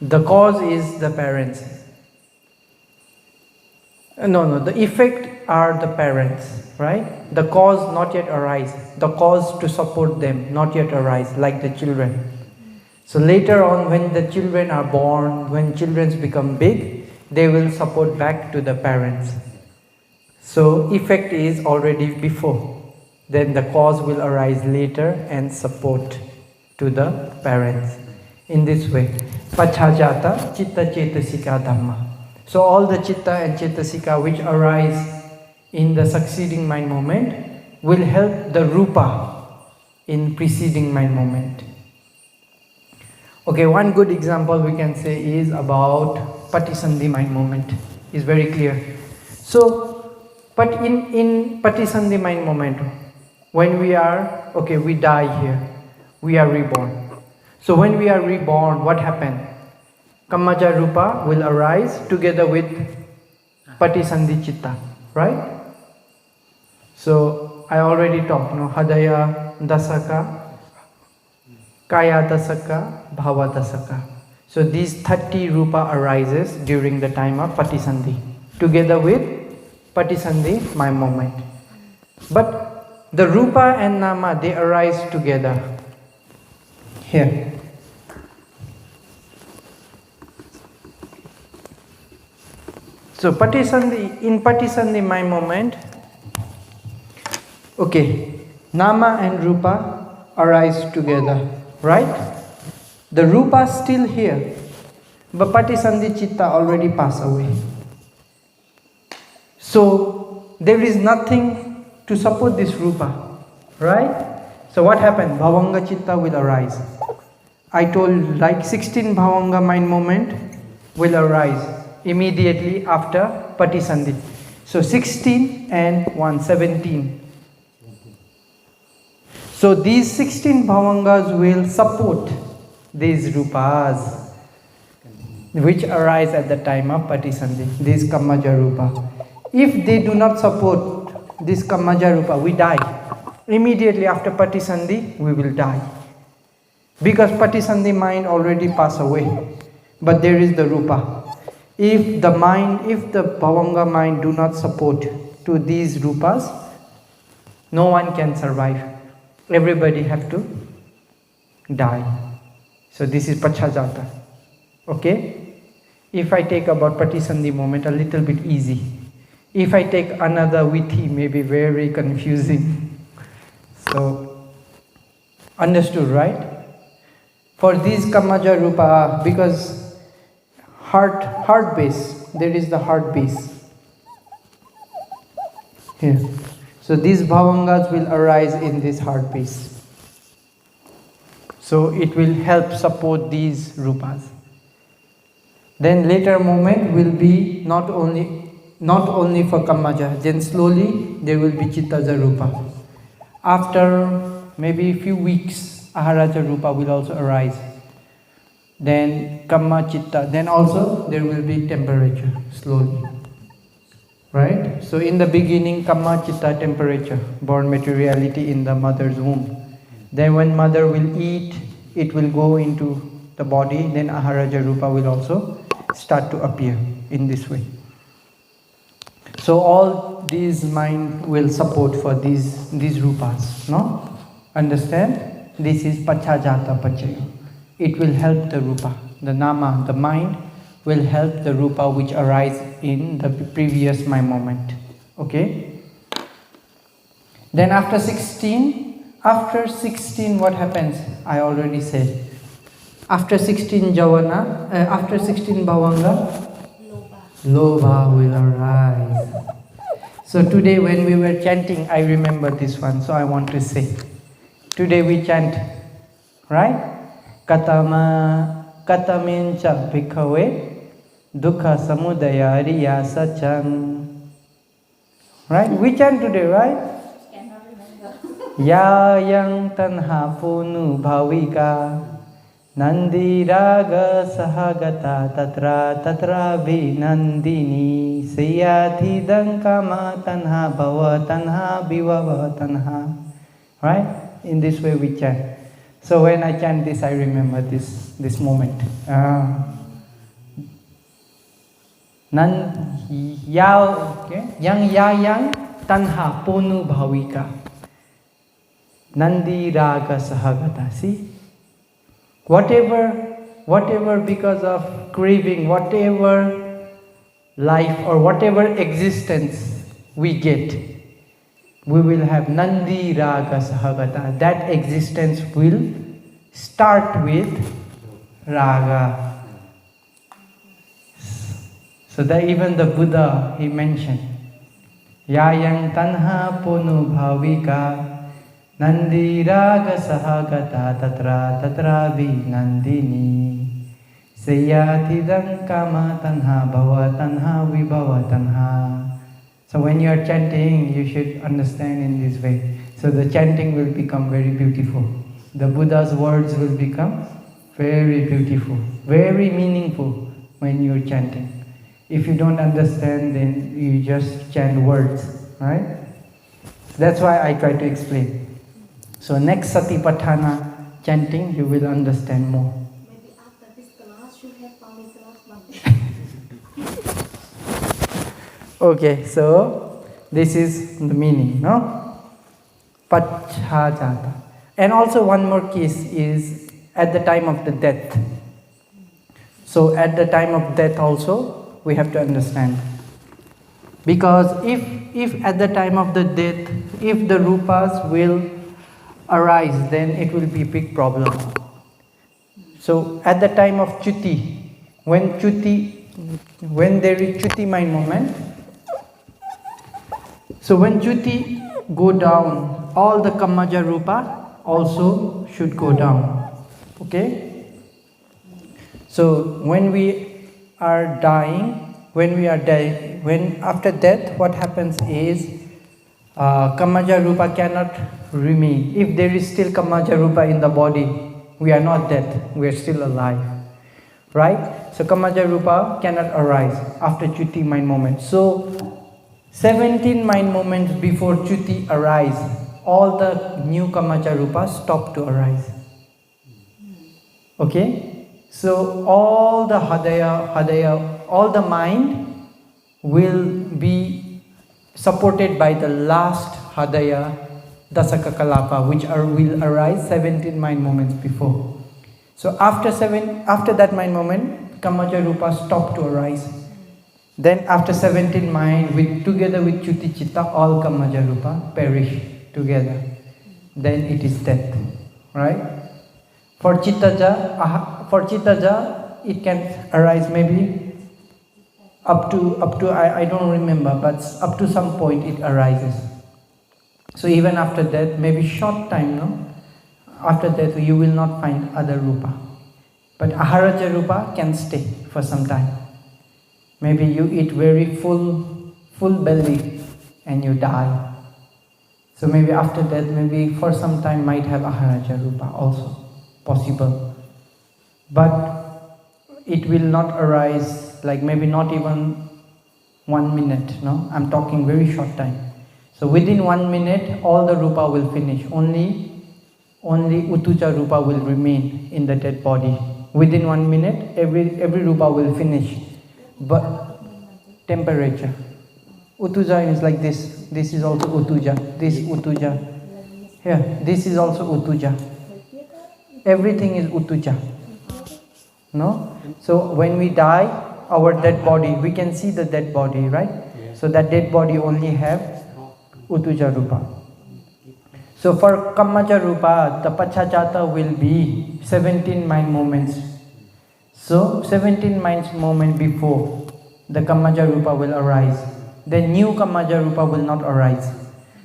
The cause is the parents. No, the effect are the parents, right? The cause not yet arise. The cause to support them not yet arise, like the children. So later on, when the children are born, when children become big, they will support back to the parents. So effect is already before. Then the cause will arise later and support to the parents. In this way, Pachajata Chitta Chetasika Dhamma. So all the Chitta and Chetasika which arise in the succeeding mind moment will help the Rupa in preceding mind moment. Okay, one good example we can say is about Patisandhi mind moment. Is very clear. So, but in Patisandhi mind moment, when we are, okay, we die here, we are reborn. So when we are reborn, what happened? Kammaja Rupa will arise together with Patisandhi Chitta, right? So I already talked, Hadaya Dasaka, Kaya Dasaka, Bhava Dasaka. So these 30 rupa arises during the time of Patisandhi, together with Patisandhi, my moment. But the rupa and nama, they arise together here. So Patisandhi, in Patisandhi, my moment, okay, nama and rupa arise together, right? The rupa is still here, but Patisandhi Chitta already passed away. So there is nothing to support this rupa, right? So what happened? Bhavanga Chitta will arise. I told like 16 Bhavanga mind moment will arise immediately after Patisandhi. So 16 and 1, 17. So these 16 Bhavangas will support these rupas which arise at the time of Patisandhi, this Kammaja rupa. If they do not support this Kammaja rupa, we die. Immediately after Patisandhi, we will die. Because Patisandhi mind already passed away. But there is the rupa. If the Bhavanga mind do not support to these rupas, no one can survive. Everybody have to die. So this is Pachajata. Okay? If I take about Patisandhi moment, a little bit easy. If I take another Vithi, maybe very confusing. So, understood, right? For these Kammaja Rupa, because heart base, there is the heart base here. So these Bhavangas will arise in this heart base. So it will help support these rupas. Then later moment will be not only for Kammaja, then slowly there will be Chittaja Rupa. After maybe a few weeks, Aharaja Rupa will also arise. Then Kamma Chitta, then also there will be temperature slowly. Right? So in the beginning, Kamma Chitta temperature, born materiality in the mother's womb. Then when mother will eat, it will go into the body, then Aharaja Rupa will also start to appear in this way. So all these mind will support for these rupas, no? Understand? This is Pachajata Pachaya. It will help the rupa, the nama, the mind will help the rupa which arise in the previous my moment. Okay? Then after 16 what happens? I already said. After 16 Javana, after 16 Bhavanga, Lobha will arise. So today when we were chanting, I remember this one, so I want to say. Today we chant, right? Katamincha bhikkhave dukkha samudaya riya sachang. Right? We chant today, right? Ya yang tanha punu bhavika Nandi raga sahagata tatra vinandini Siyati dankama tanha bhava tanha bhivava tanha. Right? In this way we chant. So when I chant this, I remember this moment. Yang tanha ponu bhavika Nandi raga sahagata. See? Whatever because of craving, whatever life or whatever existence we get, we will have Nandi Raga Sahagata. That existence will start with Raga. So that even the Buddha, he mentioned, Yayang Tanha Ponu Bhavika Nandi Raga Sahagata Tatra Vinandini Sayatidam Kama Tanha Bhava Tanha Vibhava Tanha. So when you are chanting, you should understand in this way. So the chanting will become very beautiful. The Buddha's words will become very beautiful, very meaningful when you are chanting. If you don't understand, then you just chant words, right? That's why I try to explain. So next Satipatthana chanting, you will understand more. Maybe after this class, you have only class one. Okay, so this is the meaning, no? Pachhajata. And also one more case is at the time of the death. So at the time of death also, we have to understand. Because if at the time of the death, if the rupas will arise, then it will be a big problem. So at the time of chuti, when there is chuti mind moment, so when chuti go down, all the kamaja rupa also should go down. Okay? So when we are dying, when after death, what happens is kamaja rupa cannot remain. If there is still kamaja rupa in the body, we are not dead, we are still alive. Right? So kamaja rupa cannot arise after chuti mind moment. So 17 mind moments before chuti arise, all the new kamaja rupas stop to arise. Okay? So all the hadaya, all the mind will be supported by the last hadaya, dasaka kalapa, which will arise 17 mind moments before. So after that mind moment, kamaja rupa stop to arise. Then after 17 mind, together with chuti chitta, all kamaja rupa perish together. Then it is death, right? For chittaja, it can arise maybe up to I don't remember, but up to some point it arises. So even after that, maybe short time, no? After that you will not find other rupa. But aharaja rupa can stay for some time. Maybe you eat very full belly and you die. So maybe after that, maybe for some time might have aharaja rupa also. Possible, but it will not arise like maybe not even 1 minute. No, I'm talking very short time. So within 1 minute, all the rupa will finish. Only utuja rupa will remain in the dead body. Within 1 minute, every rupa will finish. But temperature, utuja is like this. This is also utuja. This utuja. Here, this is also utuja. Everything is utuja. No? So when we die, our dead body, we can see the dead body, right? So that dead body only have utuja rupa. So for kamaja rupa, the pachajata will be 17 mind moments. So 17 mind moment before the kamaja rupa will arise. The new kamaja rupa will not arise.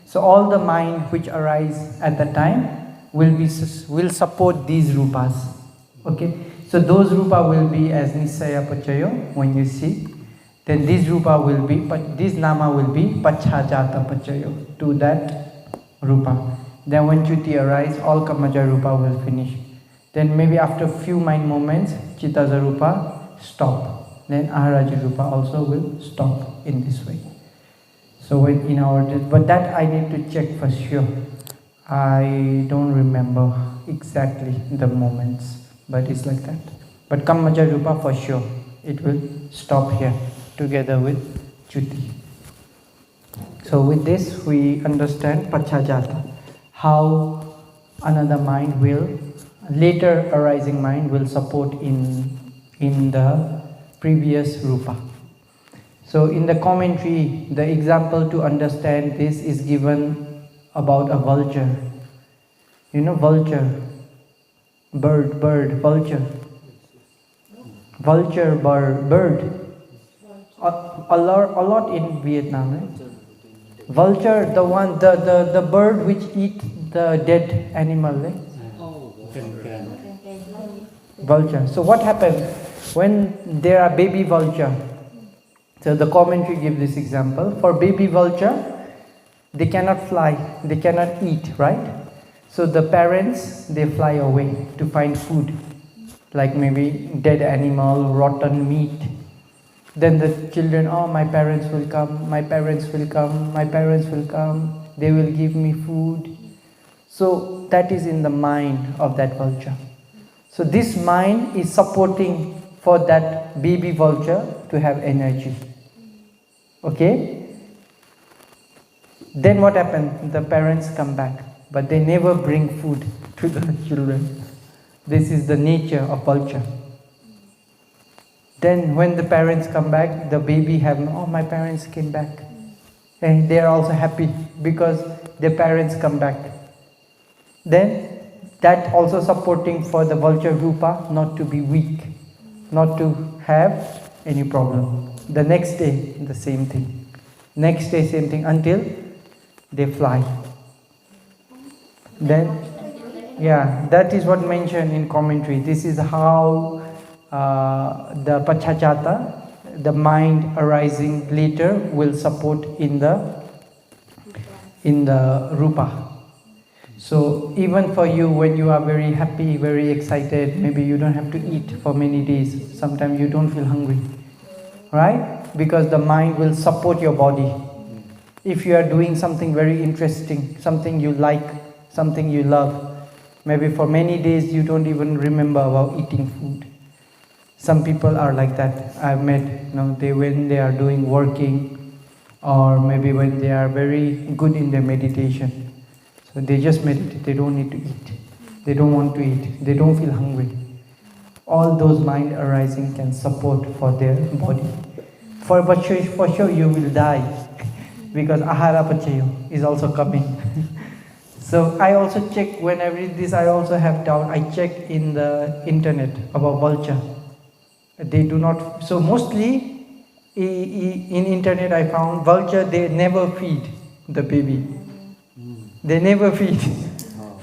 So all the mind which arise at the time will support these rupas. Okay, so those rupa will be as nisaya pachayo when you see. Then this rupa will be, but this nama will be pachajata pachayo to that rupa. Then when chuti arise, all kamaja rupa will finish. Then maybe after few mind moments, chittaja rupa stop. Then aharaja rupa also will stop in this way. So when in our, but that I need to check for sure. I don't remember exactly the moments, but it's like that. But kamaja rupa for sure, it will stop here together with chuti. So with this we understand pachajata, how another mind will, later arising mind will support in the previous rupa. So in the commentary, the example to understand this is given about a vulture. You know vulture? Bird, vulture. Vulture, bird. A lot in Vietnam, right? Vulture, the bird which eat the dead animal, right? Vulture. So what happens when there are baby vulture? So the commentary gives this example. For baby vulture, they cannot fly, they cannot eat, right? So the parents, they fly away to find food, like maybe dead animal, rotten meat. Then the children, oh, my parents will come, my parents will come, my parents will come, they will give me food. So that is in the mind of that vulture. So this mind is supporting for that baby vulture to have energy. Okay? Then what happened? The parents come back, but they never bring food to the children. This is the nature of vulture. Then when the parents come back, the baby have, oh, my parents came back. And they are also happy because their parents come back. Then that also supporting for the vulture rupa not to be weak, not to have any problem. The next day, the same thing. Next day, same thing until they fly. Then, yeah, that is what mentioned in commentary. This is how the Pachajata, the mind arising later, will support in the rupa. So even for you, when you are very happy, very excited, maybe you don't have to eat for many days. Sometimes you don't feel hungry, right? Because the mind will support your body. If you are doing something very interesting, something you like, something you love, maybe for many days you don't even remember about eating food. Some people are like that. I've met, when they are doing working, or maybe when they are very good in their meditation. So they just meditate, they don't need to eat. They don't want to eat, they don't feel hungry. All those mind arising can support for their body. For sure you will die, because ahara pachayo is also coming. So I also check, when I read this, I also have doubt. I check in the internet about vulture. They do not, so mostly in internet I found vulture, they never feed the baby. They never feed.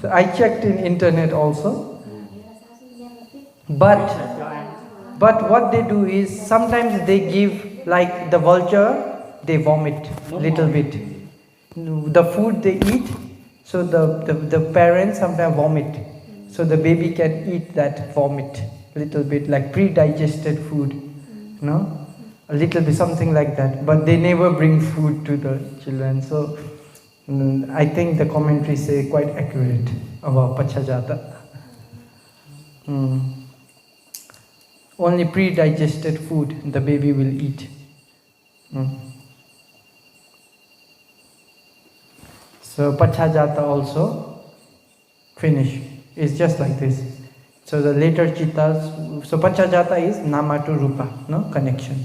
So I checked in internet also. But what they do is, sometimes they give, like the vulture, they vomit little bit. The food they eat, so the parents sometimes vomit. So the baby can eat that vomit little bit, like pre-digested food. A little bit, something like that. But they never bring food to the children. So I think the commentaries say quite accurate about Pachajata. Only pre-digested food the baby will eat. So Pachajata also finish. It's just like this. So the later chittas, so Pachajata is nama to rupa, connection.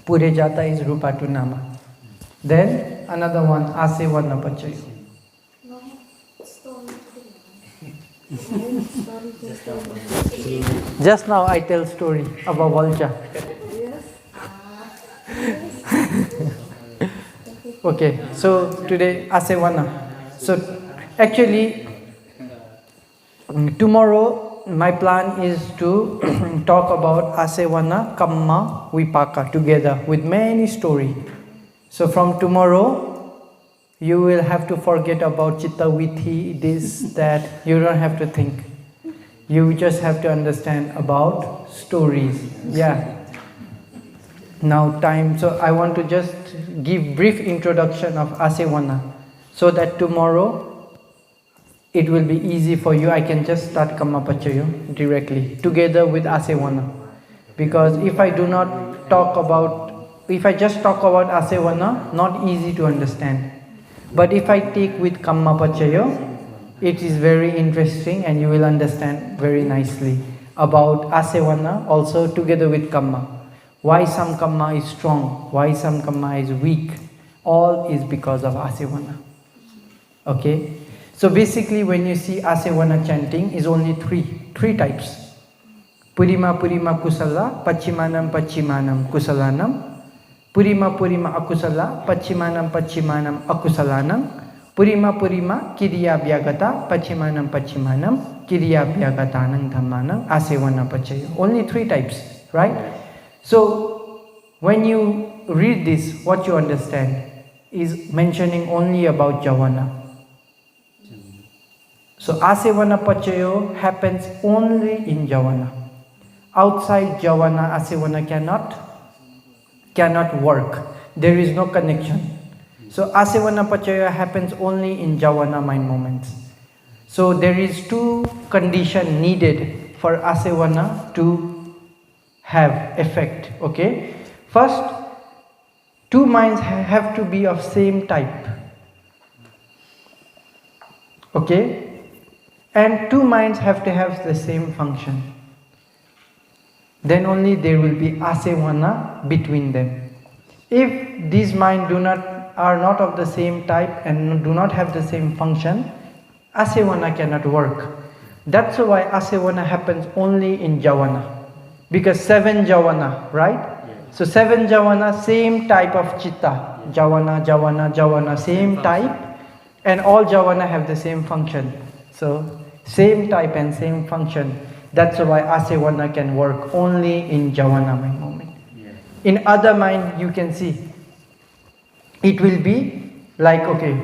Purejata is rupa to nama. Then another one, asevana pachayo. Just now I tell story about vulture. Okay, so today asevana. So actually tomorrow my plan is to talk about asevana, kamma, vipaka together with many story. So from tomorrow, you will have to forget about chitta vithi, this, that. You don't have to think. You just have to understand about stories. Yeah. Now time. So I want to just give brief introduction of asevana, so that tomorrow it will be easy for you. I can just start kammapachayo directly together with asevana. Because if I just talk about asevana, not easy to understand. But if I take with kammapachayo, it is very interesting and you will understand very nicely about asevana also together with kamma. Why some kamma is strong, why some kamma is weak, all is because of asevana. Okay? So basically when you see asevana chanting is only three types. Purima purima kusala, pachimanam pachimanam kusalanam. Purima purima akusala, pachimanam pachimanam akusalanam. Purima purima kiriya vyagata, pachimanam pachimanam kiriya vyagatanam dhammanam asevana pachayo. Only 3 types, right? So when you read this, what you understand is mentioning only about javana. So asevana pachayo happens only in javana. Outside javana, asevana cannot cannot work. There is no connection. So Asavana Pachaya happens only in Javana mind moments. So there is two conditions needed for Asavana to have effect. Okay. First, two minds have to be of same type. Okay. And two minds have to have the same function. Then only there will be Asavana between them. If these minds are not of the same type and do not have the same function, Asavana cannot work. That's why Asavana happens only in Javana. Because 7 Javana, right? So 7 Javana, same type of chitta. Javana, Javana, Javana, same type. And all Javana have the same function. So same type and same function. That's why Asavana can work only in Javana mind moment. In other mind, you can see, it will be like, okay,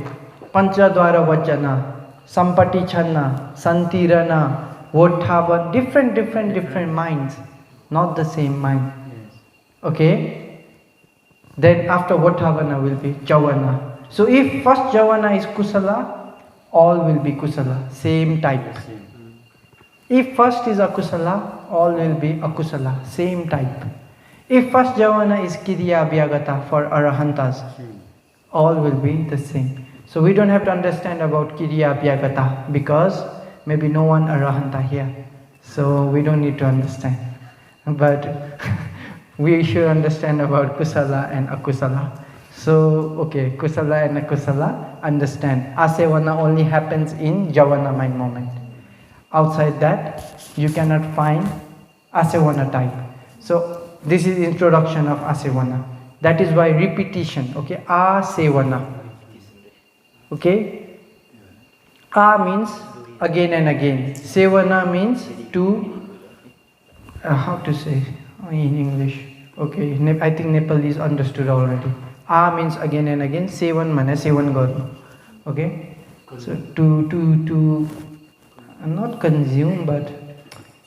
Panchadwara Vajjana, Sampati Channa, Santirana, Vodhava, different minds, not the same mind. Okay? Then after Vodhavana will be Javana. So if first Javana is Kusala, all will be Kusala, same type. If first is Akusala, all will be Akusala, same type. If first Javana is Kiriya Vyagata for Arahantas, all will be the same. So we don't have to understand about Kiriya Vyagata because maybe no one Arahanta here. So we don't need to understand. But we should understand about Kusala and Akusala. So, okay, Kusala and Akusala, understand. Asavana only happens in Javana mind moment. Outside that, you cannot find Asavana type. So, this is introduction of Asavana. That is why repetition, okay, Asavana. Okay? A means again and again. Sevana means to, how to say in English? Okay, I think Nepalese understood already. A means again and again. Sevan mane sevan garnu. Okay? So to not consume, but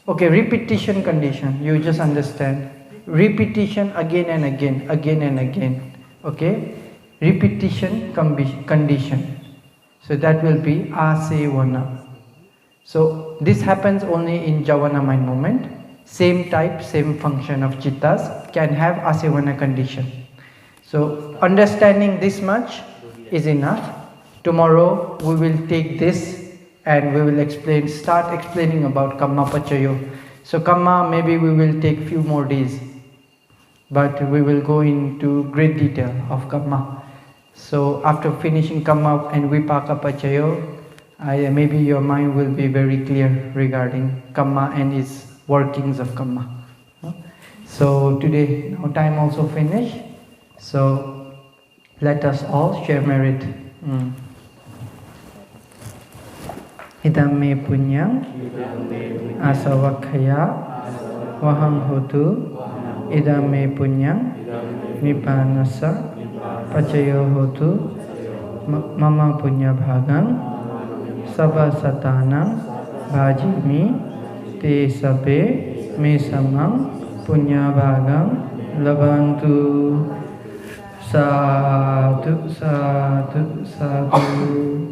okay, repetition condition. You just understand. Repetition again and again, again and again. Okay? Repetition condition. So that will be Asavana. So this happens only in Javana mind moment. Same type, same function of chittas can have Asavana condition. So understanding this much is enough. Tomorrow we will take this and we will start explaining about Kamma Pachayo. So Kamma, maybe we will take few more days, but we will go into great detail of Kamma. So after finishing Kamma and Vipaka Pachayo, maybe your mind will be very clear regarding Kamma and its workings of Kamma. So today, now time also finished. So let us all share merit. Idam me punyam asavakhaya vaham hotu. Idam me punyam nipanasa pachayo hotu. Mama punya bhagam sabha satanam bhajimi te sabe me samam punya bhagam labantu. Sadhu, sadhu, sadhu.